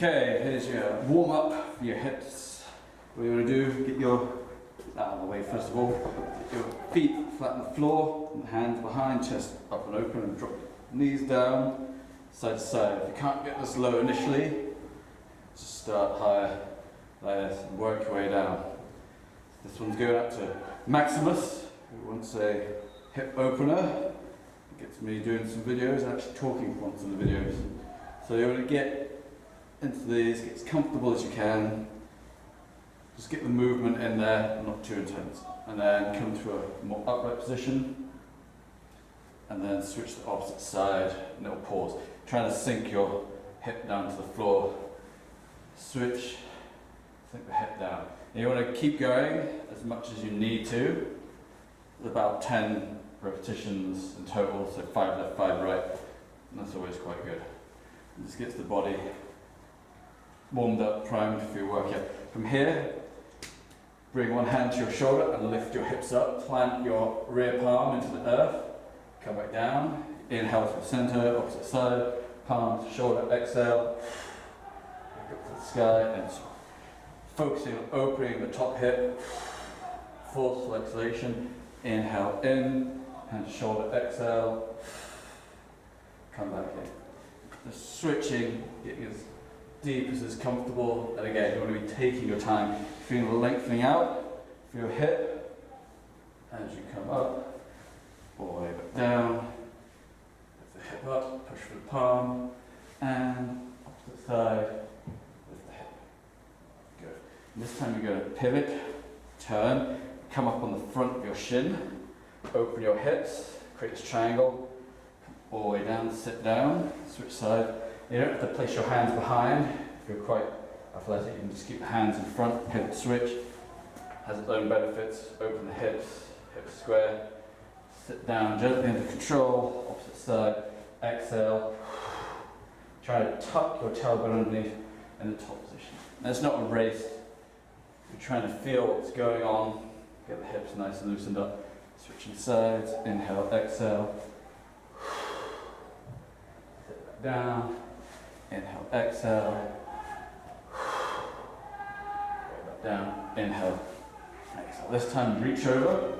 Okay, here's your warm up for your hips. What you want to do, get your, out of the way first of all, get your feet flat on the floor, and hands behind, chest up and open, and drop your knees down, side to side. If you can't get this low initially, just start higher, like this, and work your way down. This one's going up to Maximus, who wants a hip opener. Gets me doing some videos, actually talking once in the videos. So you want to get into these, get as comfortable as you can. Just get the movement in there, not too intense. And then come to a more upright position. And then switch to the opposite side, and it'll pause. Trying to sink your hip down to the floor. Switch, sink the hip down. And you want to keep going as much as you need to. About 10 repetitions in total, so 5 left, 5 right. And that's always quite good. It just gets the body warmed up, primed for your workout. From here, bring one hand to your shoulder and lift your hips up. Plant your rear palm into the earth. Come back down. Inhale to the center, opposite side. Palm to shoulder, exhale. Look up to the sky and focusing on opening the top hip. Forceful exhalation. Inhale in, hand to shoulder, exhale. Come back in. Just switching, getting as deep as comfortable, and again, you want to be taking your time, feeling the lengthening out for your hip as you come up, all the way back down, lift the hip up, push for the palm, and opposite side, lift the hip. Good. And this time you're going to pivot, turn, come up on the front of your shin, open your hips, create this triangle, all the way down, sit down, switch side. You don't have to place your hands behind. If you're quite athletic, you can just keep the hands in front, pivot switch. Has its own benefits. Open the hips, hips square. Sit down gently under control, opposite side. Exhale. Try to tuck your tailbone underneath in the top position. Now it's not a race. You're trying to feel what's going on. Get the hips nice and loosened up. Switching sides. Inhale, exhale. Sit back down. Inhale, exhale. Way back down. Inhale, exhale. This time reach over.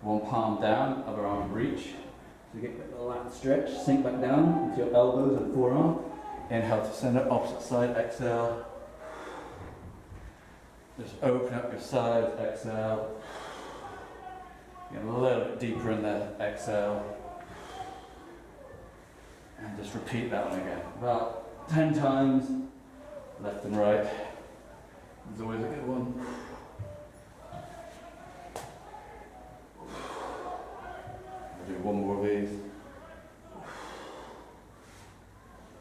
One palm down, other arm reach. So you get the lat stretch. Sink back down into your elbows and forearm. Inhale to center, opposite side, exhale. Just open up your sides, exhale. Get a little bit deeper in there, exhale. And just repeat that one again. About 10 times, left and right. There's always a good one. I'll do one more of these.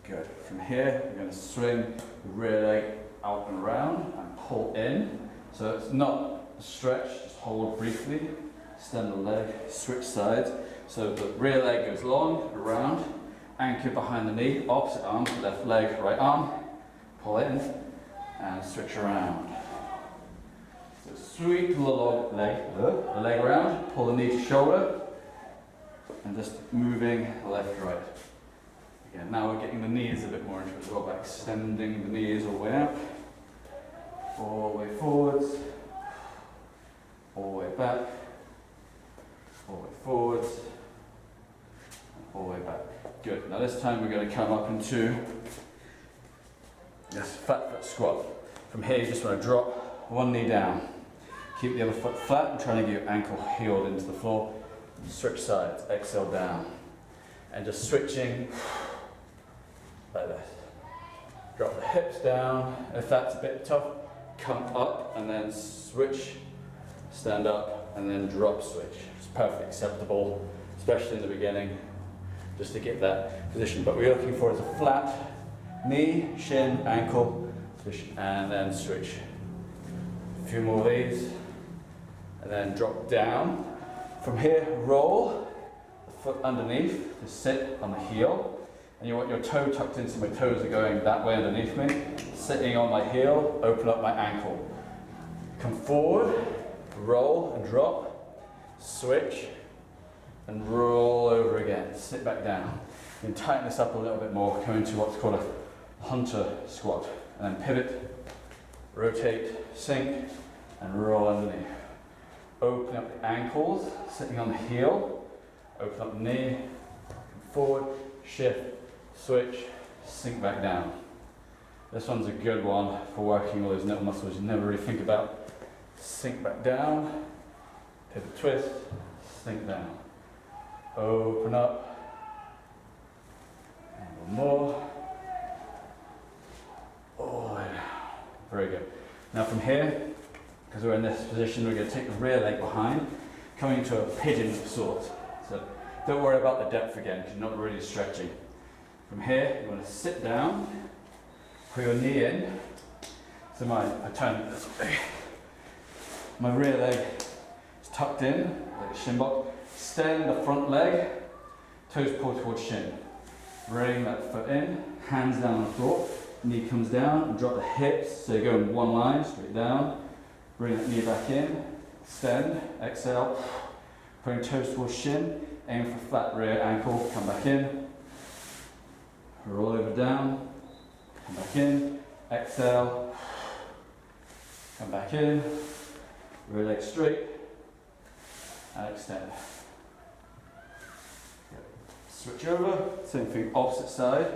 Good. From here, you're going to swing the rear leg out and around and pull in. So it's not a stretch, just hold briefly. Extend the leg, switch sides. So the rear leg goes long, around. Anchor behind the knee, opposite arm, left leg, right arm, pull in, and switch around. So sweep the leg around, pull the knee to shoulder, and just moving left, right. Again, now we're getting the knees a bit more into it as well, by extending the knees all the way up, all the way forwards, all the way back, all the way forwards, all the way back. Good. Now this time we're going to come up into this flat foot squat. From here you just want to drop one knee down. Keep the other foot flat and trying to get your ankle heeled into the floor. Switch sides, exhale down. And just switching like this. Drop the hips down. If that's a bit tough, come up and then switch, stand up and then drop switch. It's perfectly acceptable, especially in the beginning, just to get that position. But what we're looking for is a flat knee, shin, ankle, position, and then switch. A few more of these, and then drop down. From here, roll the foot underneath to sit on the heel. And you want your toe tucked in, so my toes are going that way underneath me. Sitting on my heel, open up my ankle. Come forward, roll and drop, switch, and roll over again. Sit back down. You can tighten this up a little bit more, come into what's called a hunter squat. and then pivot, rotate, sink, and roll underneath. Open up the ankles, sitting on the heel, open up the knee, forward, shift, switch, sink back down. This one's a good one for working all those little muscles you never really think about. Sink back down, pivot twist, sink down. Open up, and one more. All the way down. Very good. Now from here, because we're in this position, we're going to take the rear leg behind, coming into a pigeon of sorts. So don't worry about the depth again, because you're not really stretching. From here, you want to sit down, put your knee in. So I turn it this way. My rear leg is tucked in, like a shin box. Extend the front leg, toes pull towards shin. Bring that foot in, hands down on the floor, knee comes down, and drop the hips, so you go in one line, straight down. Bring that knee back in, extend, exhale, putting toes towards shin, aim for flat rear ankle, come back in, roll over down, come back in, exhale, come back in, rear leg straight, and extend. Switch over, same thing, opposite side.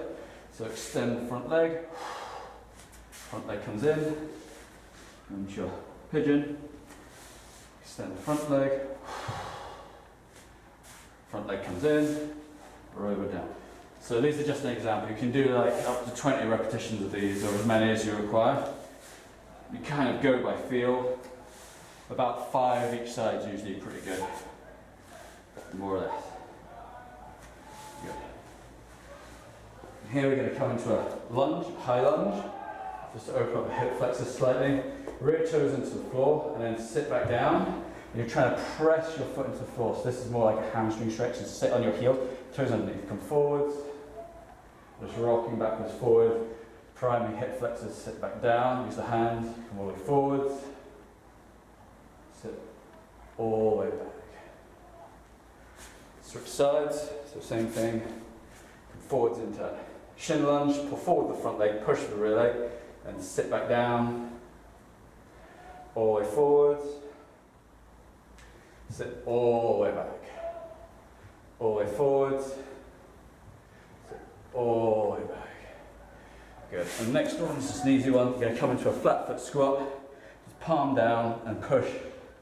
So extend the front leg comes in, and your pigeon, extend the front leg comes in, roll over down. So these are just an example. You can do like up to 20 repetitions of these, or as many as you require. You kind of go by feel. About 5 each side is usually pretty good, more or less. Good. Here we're going to come into a lunge, high lunge, just to open up the hip flexors slightly, rear toes into the floor, and then sit back down. And you're trying to press your foot into the floor, so this is more like a hamstring stretch, so sit on your heels, toes underneath, come forwards, just rocking backwards forward, priming hip flexors, sit back down, use the hands, come all the way forwards, sit all the way back. Switch sides, so same thing, come forwards into shin lunge, pull forward the front leg, push the rear leg, and sit back down, all the way forwards, sit all the way back, all the way forwards, sit all the way back. Good. And the next one is just an easy one. You're going to come into a flat foot squat, just palm down and push,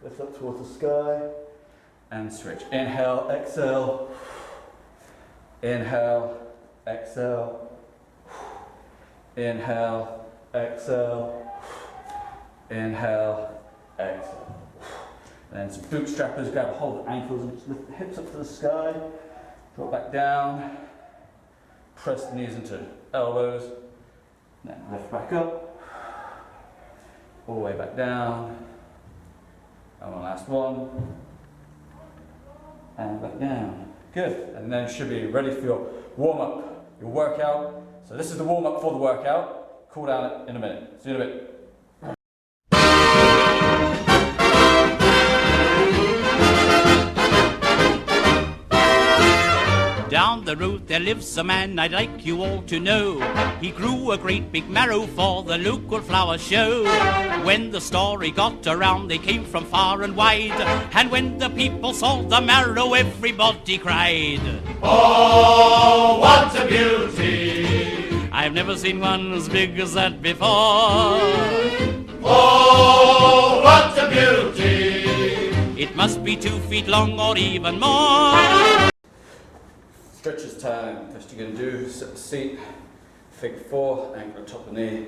lift up towards the sky, and switch. Inhale, exhale, inhale, exhale, inhale, exhale, inhale, exhale. Then some bootstrappers, grab a hold of the ankles and just lift the hips up to the sky, drop back down, press the knees into elbows, then lift back up, all the way back down, and one last one, and back down. Good, and then you should be ready for your warm-up, your workout. So this is the warm-up for the workout. Cool down in a minute. See you in a bit. Down the road there lives a man I'd like you all to know. He grew a great big marrow for the local flower show. When the story got around, they came from far and wide. And when the people saw the marrow, everybody cried, "Oh, what a beauty! I've never seen one as big as that before. Oh, what a beauty! It must be 2 feet long or even more." Stretches time. First you're going to do, sit the seat, figure 4, ankle on top of the knee,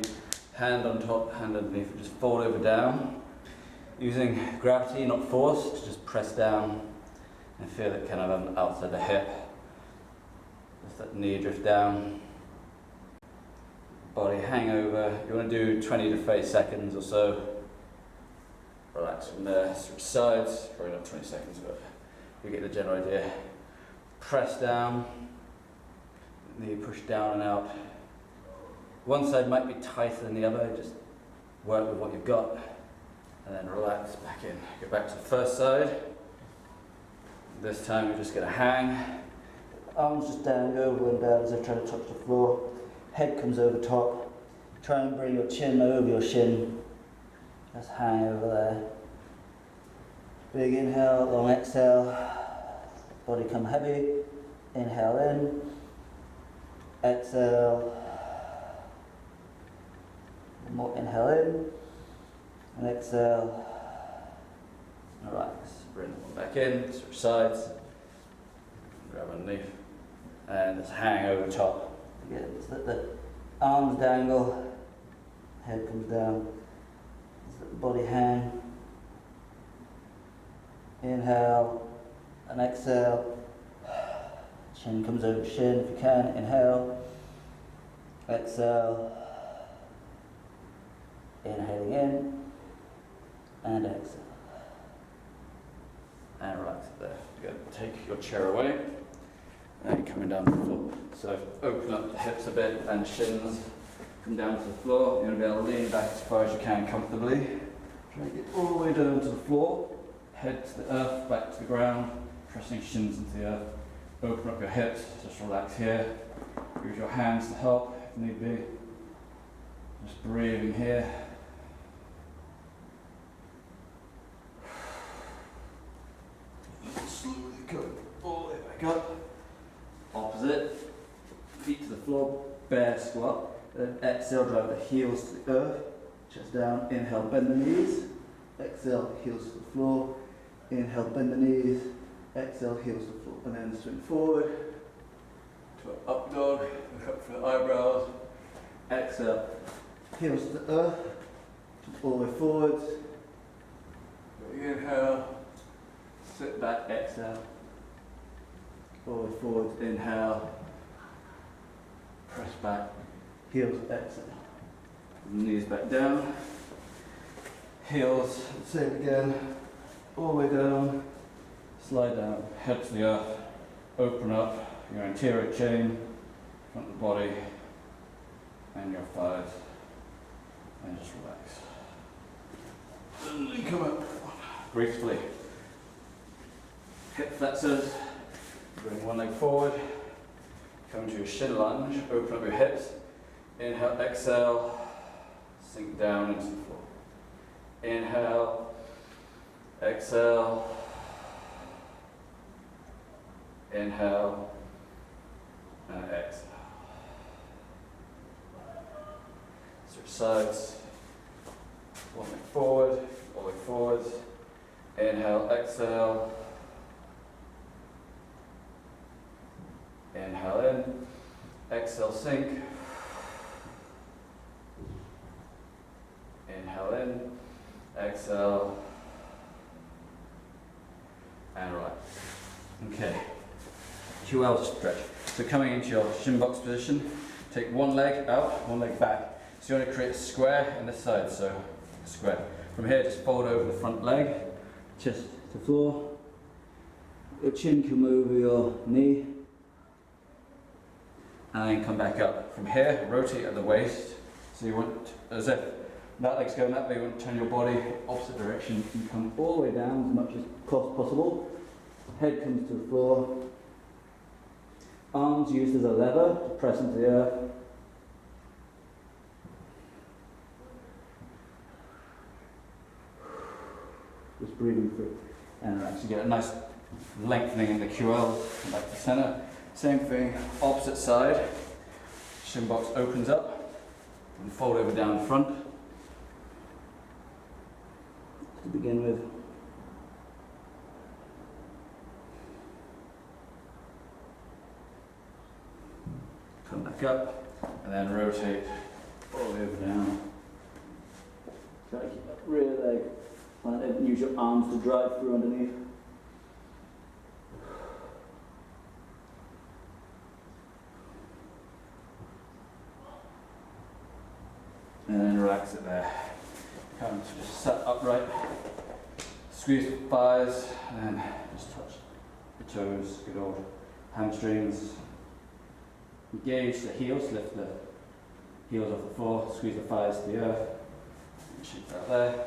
hand on top, hand underneath, and just fold over down. Using gravity, not force, to just press down and feel it kind of outside the hip. Just let the knee drift down. Body hang over. You want to do 20 to 30 seconds or so. Relax from there, switch sides, probably not 20 seconds, but you get the general idea. Press down, knee push down and out. One side might be tighter than the other, just work with what you've got, and then relax back in. Go back to the first side. This time you're just going to hang. Arms just down, over and down as if trying to touch the floor. Head comes over top. Try and bring your chin over your shin. Just hang over there. Big inhale, long exhale. Body come heavy. Inhale in. Exhale. One more inhale in. And exhale. Relax. Bring the one back in. Switch sides. Grab underneath. And just hang over the top. Again, just let the arms dangle. Head comes down. Just let the body hang. Inhale and exhale. Chin comes over shin if you can. Inhale. Exhale. Inhaling in. And exhale. And relax it there. You're going to take your chair away. And then coming down to the floor. So open up the hips a bit and shins. Come down to the floor. You're going to be able to lean back as far as you can comfortably. Try and get all the way down to the floor. Head to the earth, back to the ground. Pressing shins into the earth. Open up your hips. Just relax here. Use your hands to help if need be. Just breathing here. Slowly go all the way back up. Opposite. Feet to the floor. Bear squat. Then exhale, drive the heels to the earth. Chest down. Inhale, bend the knees. Exhale, heels to the floor. Inhale, bend the knees. Exhale, heels to the floor. And then swing forward to an up dog. Look up for the eyebrows. Exhale, heels to the earth. All the way forwards. Inhale. Sit back, exhale. All the way forwards. Inhale. Press back. Heels, exhale. Knees back down. Heels, same again. All the way down. Slide down. Head to the earth. Open up your anterior chain, front of the body, and your thighs. And just relax. And then come up gracefully. Hip flexors. Bring one leg forward. Come to your shin lunge. Open up your hips. Inhale, exhale. Sink down into the floor. Inhale. Exhale. Inhale. And exhale. Switch sides. One leg forward. All the way forwards. Inhale, exhale. Inhale in. Exhale, sink. Inhale in. Exhale. And relax. Okay. QL stretch. So coming into your shin box position, take one leg out, one leg back. So you want to create a square in this side, so a square. From here, just fold over the front leg, chest to floor. Your chin come over your knee. And then come back up. From here, rotate at the waist. So you want, as if that leg's going that way, you want to turn your body opposite direction and come all the way down as much as possible. Head comes to the floor. Arms used as a lever to press into the earth. Just breathing through. And relax. You get a nice lengthening in the QL. Come back to center. Same thing, opposite side. Shin box opens up and fold over down the front. To begin with. Come back up and then rotate all the way over down. Try to keep that rear leg planted and use your arms to drive through underneath. And then relax it there. Come to just sit upright. Squeeze the thighs and then just touch the toes, good old hamstrings. Engage the heels, lift the heels off the floor, squeeze the thighs to the earth. And shake that there.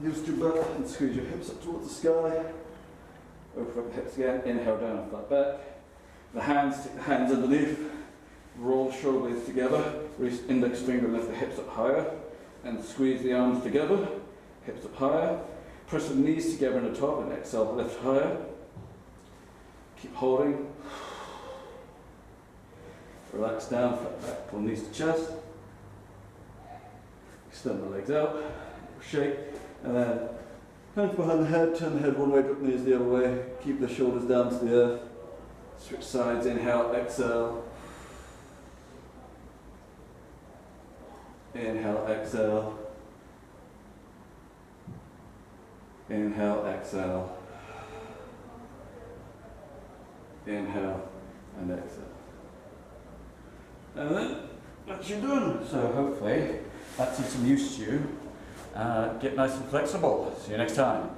Heels to your butt and squeeze your hips up towards the sky. Open up the hips again, inhale down and flat back. The hands, take the hands underneath. roll the shoulder blades together, release index finger, lift the hips up higher, and squeeze the arms together, hips up higher. Press the knees together in the top and exhale, lift higher. Keep holding. Relax down, flat back, pull knees to chest. Extend the legs out, shake, and then hands behind the head, turn the head one way, drop the knees the other way. Keep the shoulders down to the earth. Switch sides, inhale, exhale. Inhale, exhale. Inhale, exhale. Inhale and exhale. And then that's you done. So hopefully that's of some use to you. Get nice and flexible. See you next time.